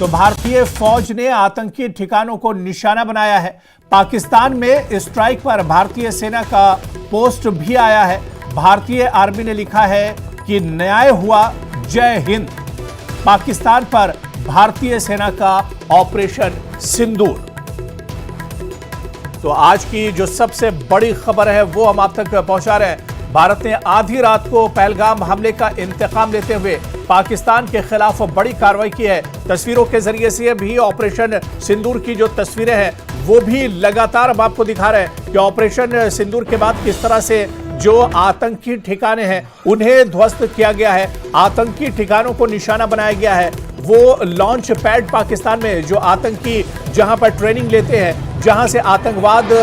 तो भारतीय फौज ने आतंकी ठिकानों को निशाना बनाया है। पाकिस्तान में स्ट्राइक पर भारतीय सेना का पोस्ट भी आया है। भारतीय आर्मी ने लिखा है कि न्याय हुआ, जय हिंद। पाकिस्तान पर भारतीय सेना का ऑपरेशन सिंदूर। तो आज की जो सबसे बड़ी खबर है वो हम आप तक पहुंचा रहे हैं। भारत ने आधी रात को पहलगाम हमले का इंतकाम लेते हुए पाकिस्तान के खिलाफ बड़ी कार्रवाई की है। तस्वीरों के जरिए से भी ऑपरेशन सिंदूर की जो तस्वीरें हैं वो भी लगातार हम आपको दिखा रहे हैं कि ऑपरेशन सिंदूर के बाद किस तरह से जो आतंकी ठिकाने हैं उन्हें ध्वस्त किया गया है। आतंकी ठिकानों को निशाना बनाया गया है। वो लॉन्च पैड पाकिस्तान में जो आतंकी जहां पर ट्रेनिंग लेते हैं, जहां से आतंकवाद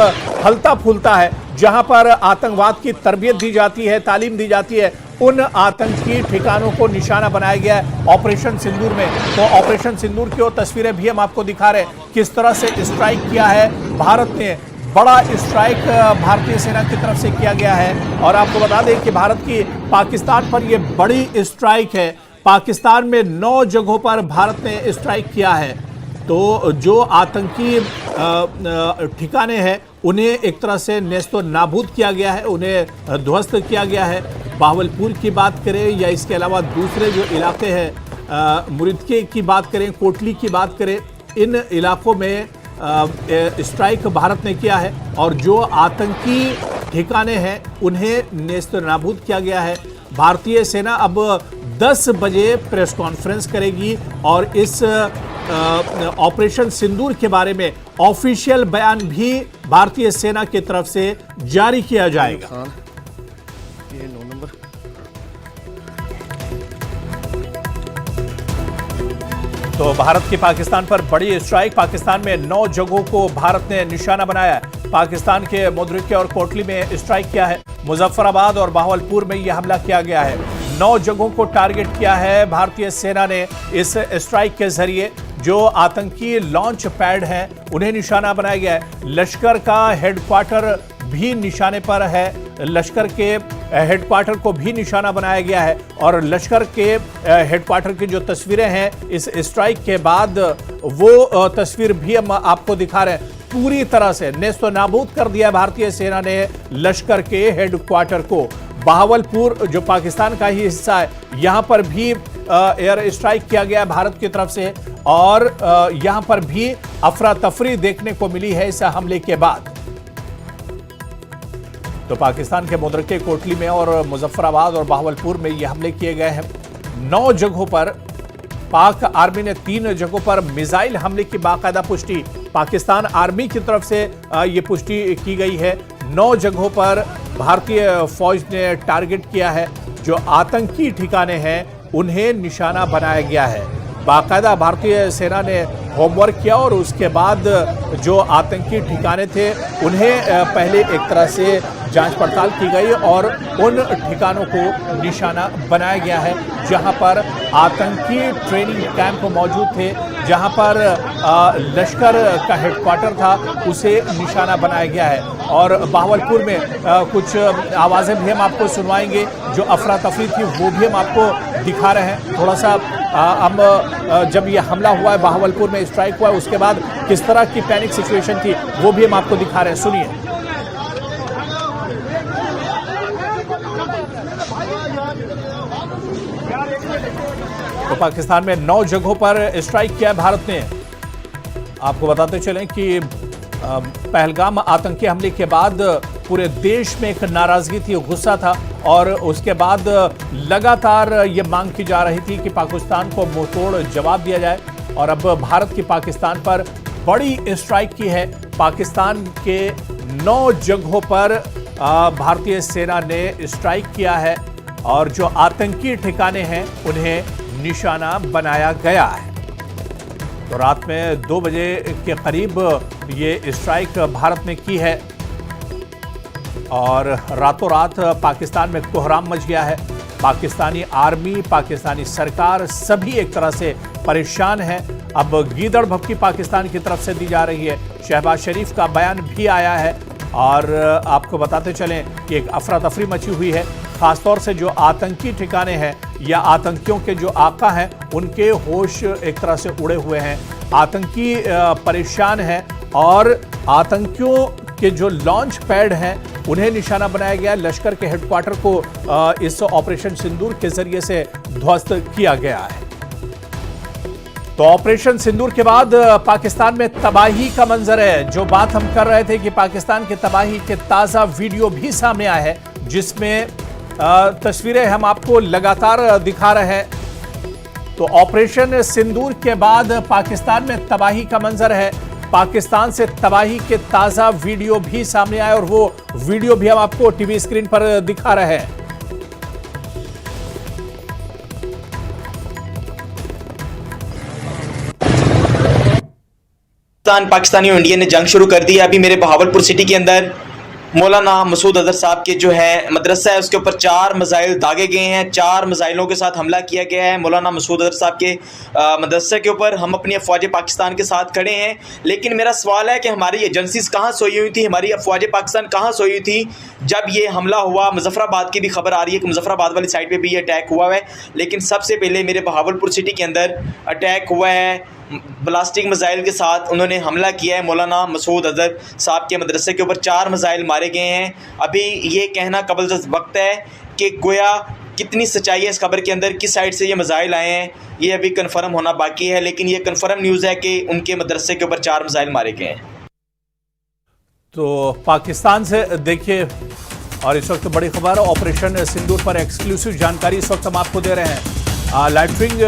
फलता फूलता है, जहां पर आतंकवाद की तरबियत दी जाती है, तालीम दी जाती है, उन आतंकी ठिकानों को निशाना बनाया गया है ऑपरेशन सिंदूर में। तो ऑपरेशन सिंदूर की और तस्वीरें भी हम आपको दिखा रहे हैं किस तरह से स्ट्राइक किया है भारत ने। बड़ा स्ट्राइक भारतीय सेना की तरफ से किया गया है। और आपको बता दें कि भारत की पाकिस्तान पर यह बड़ी स्ट्राइक है। पाकिस्तान में 9 जगहों पर भारत ने स्ट्राइक किया है। तो जो आतंकी ठिकाने हैं उन्हें एक तरह से नेस्तो नाबूद किया गया है, उन्हें ध्वस्त किया गया है। बावलपुर की बात करें या इसके अलावा दूसरे जो इलाके हैं, मुरिदके की बात करें, कोटली की बात करें, इन इलाकों में स्ट्राइक भारत ने किया है। और जो आतंकी ठिकाने हैं उन्हें नेस्तो नाबूद किया गया है। भारतीय सेना अब 10 बजे प्रेस कॉन्फ्रेंस करेगी और इस ऑपरेशन सिंदूर के बारे में ऑफिशियल बयान भी भारतीय सेना की तरफ से जारी किया जाएगा। ये 9 नंबर। तो भारत की पाकिस्तान पर बड़ी स्ट्राइक। पाकिस्तान में 9 जगहों को भारत ने निशाना बनाया है। पाकिस्तान के मुद्रिके और कोटली में स्ट्राइक किया है। मुजफ्फराबाद और बहावलपुर में यह हमला किया गया है। 9 जगहों को टारगेट किया है भारतीय सेना ने इस स्ट्राइक के जरिए। जो आतंकी लॉन्च पैड हैं उन्हें निशाना बनाया गया है। लश्कर का हेडक्वार्टर भी निशाने पर है। लश्कर के हेडक्वार्टर को भी निशाना बनाया गया है। और लश्कर के हेडक्वार्टर की जो तस्वीरें हैं इस स्ट्राइक के बाद वो तस्वीर भी हम आपको दिखा रहे हैं। पूरी तरह से नेस्तो नाबूद कर दिया भारतीय सेना ने लश्कर के हेडक्वार्टर को। बहावलपुर जो पाकिस्तान का ही हिस्सा है, यहां पर भी एयर स्ट्राइक किया गया भारत की तरफ से। और यहां पर भी अफरा तफरी देखने को मिली है इस हमले के बाद। तो पाकिस्तान के मुद्रिके, कोटली में और मुजफ्फराबाद और बहावलपुर में ये हमले किए गए हैं। 9 जगहों पर पाक आर्मी ने 3 जगहों पर मिसाइल हमले की बाकायदा पुष्टि पाकिस्तान आर्मी की तरफ से ये पुष्टि की गई है। 9 जगहों पर भारतीय फौज ने टारगेट किया है। जो आतंकी ठिकाने हैं उन्हें निशाना बनाया गया है। बाकायदा भारतीय सेना ने होमवर्क किया और उसके बाद जो आतंकी ठिकाने थे उन्हें पहले एक तरह से जांच पड़ताल की गई और उन ठिकानों को निशाना बनाया गया है जहां पर आतंकी ट्रेनिंग कैंप मौजूद थे, जहां पर लश्कर का हेडक्वार्टर था उसे निशाना बनाया गया है। और बहावलपुर में कुछ आवाज़ें भी हम आपको सुनवाएंगे। जो अफरा तफरी थी वो भी हम आपको दिखा रहे हैं। थोड़ा सा हम जब ये हमला हुआ है, बहावलपुर में स्ट्राइक हुआ है, उसके बाद किस तरह की पैनिक सिचुएशन थी वो भी हम आपको दिखा रहे हैं। सुनिए। तो पाकिस्तान में 9 जगहों पर स्ट्राइक किया भारत ने। आपको बताते चलें कि पहलगाम आतंकी हमले के बाद पूरे देश में एक नाराजगी थी, गुस्सा था। और उसके बाद लगातार ये मांग की जा रही थी कि पाकिस्तान को मुंहतोड़ जवाब दिया जाए। और अब भारत की पाकिस्तान पर बड़ी स्ट्राइक की है। पाकिस्तान के 9 जगहों पर भारतीय सेना ने स्ट्राइक किया है और जो आतंकी ठिकाने हैं उन्हें निशाना बनाया गया है। तो रात में 2 बजे के करीब ये स्ट्राइक भारत ने की है और रातों रात पाकिस्तान में कोहराम मच गया है। पाकिस्तानी आर्मी, पाकिस्तानी सरकार सभी एक तरह से परेशान है। अब गीदड़ भभकी पाकिस्तान की तरफ से दी जा रही है। शहबाज शरीफ का बयान भी आया है और आपको बताते चलें कि एक अफरा तफरी मची हुई है। खासतौर से जो आतंकी ठिकाने हैं या आतंकियों के जो आका हैं उनके होश एक तरह से उड़े हुए हैं। आतंकी परेशान हैं और आतंकियों के जो लॉन्च पैड हैं उन्हें निशाना बनाया गया। लश्कर के हेडक्वार्टर को इस ऑपरेशन सिंदूर के जरिए से ध्वस्त किया गया है। तो ऑपरेशन सिंदूर के बाद पाकिस्तान में तबाही का मंजर है। जो बात हम कर रहे थे कि पाकिस्तान के तबाही के ताजा वीडियो भी सामने आए हैं, जिसमें तस्वीरें हम आपको लगातार दिखा रहे हैं। तो ऑपरेशन सिंदूर के बाद पाकिस्तान में तबाही का मंजर है। पाकिस्तान से तबाही के ताजा वीडियो भी सामने आए और वो वीडियो भी हम आपको टीवी स्क्रीन पर दिखा रहे हैं। पाकिस्तानी और इंडिया ने जंग शुरू कर दी है। अभी मेरे बहावलपुर सिटी के अंदर मौलाना मसूद अजहर साहब के जो है मदरसा है उसके ऊपर 4 मिसाइल दागे गए हैं। 4 मिसाइलों के साथ हमला किया गया है मौलाना मसूद अजहर साहब के मदरसे के ऊपर। हम अपनी अफवाज पाकिस्तान के साथ खड़े हैं, लेकिन मेरा सवाल है कि हमारी एजेंसीज कहाँ सोई हुई थी, हमारी अफवाज पाकिस्तान कहाँ सोई हुई थी जब ये हमला हुआ। मुजफ्फराबाद की भी खबर आ रही है कि मुजफ्फराबाद वाली साइड पर भी ये अटैक हुआ है, लेकिन सबसे पहले मेरे बहावलपुर सिटी के अंदर अटैक हुआ है ब्लास्टिक मिसाइल के साथ। उन्होंने हमला किया है मौलाना मसूद अजहर साहब के मदरसे के ऊपर। 4 मिसाइल मारे गए हैं। अभी ये कहना कबल वक्त है कि गोया कितनी सच्चाई है इस खबर के अंदर, किस साइड से ये मिसाइल आए हैं, ये अभी कंफर्म होना बाकी है। लेकिन ये कंफर्म न्यूज़ है कि उनके मदरसे के ऊपर 4 मिसाइल मारे गए हैं। तो पाकिस्तान से देखिए, और इस वक्त बड़ी खबर ऑपरेशन सिंदूर पर एक्सक्लूसिव जानकारी इस वक्त हम आपको दे रहे हैं। लाइटरिंग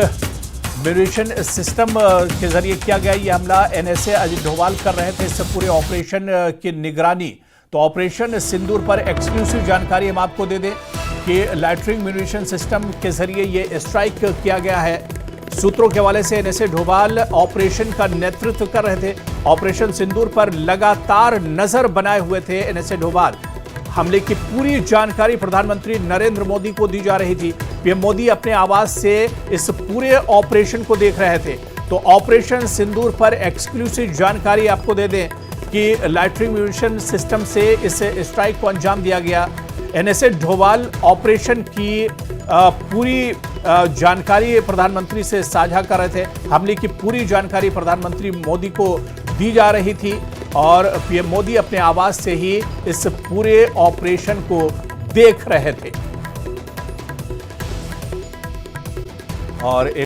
म्यूनिशन सिस्टम के जरिए किया गया ये हमला। एनएसए अजित डोभाल कर रहे थे इस पूरे ऑपरेशन की निगरानी। तो ऑपरेशन सिंदूर पर एक्सक्लूसिव जानकारी हम आपको दे दें कि लाइटरिंग म्यूनिशन सिस्टम के जरिए ये स्ट्राइक किया गया है। सूत्रों के हवाले से एनएसए डोभाल ऑपरेशन का नेतृत्व कर रहे थे। ऑपरेशन सिंदूर पर लगातार नजर बनाए हुए थे एनएसए डोभाल। हमले की पूरी जानकारी प्रधानमंत्री नरेंद्र मोदी को दी जा रही थी। पीएम मोदी अपने आवाज से इस पूरे ऑपरेशन को देख रहे थे। तो ऑपरेशन सिंदूर पर एक्सक्लूसिव जानकारी आपको दे दें कि लाइटरिंग म्यूनिशन सिस्टम से इस स्ट्राइक को अंजाम दिया गया। एनएसए डोभाल ऑपरेशन की पूरी जानकारी प्रधानमंत्री से साझा कर रहे थे। हमले की पूरी जानकारी प्रधानमंत्री मोदी को दी जा रही थी और पीएम मोदी अपने आवाज से ही इस पूरे ऑपरेशन को देख रहे थे। और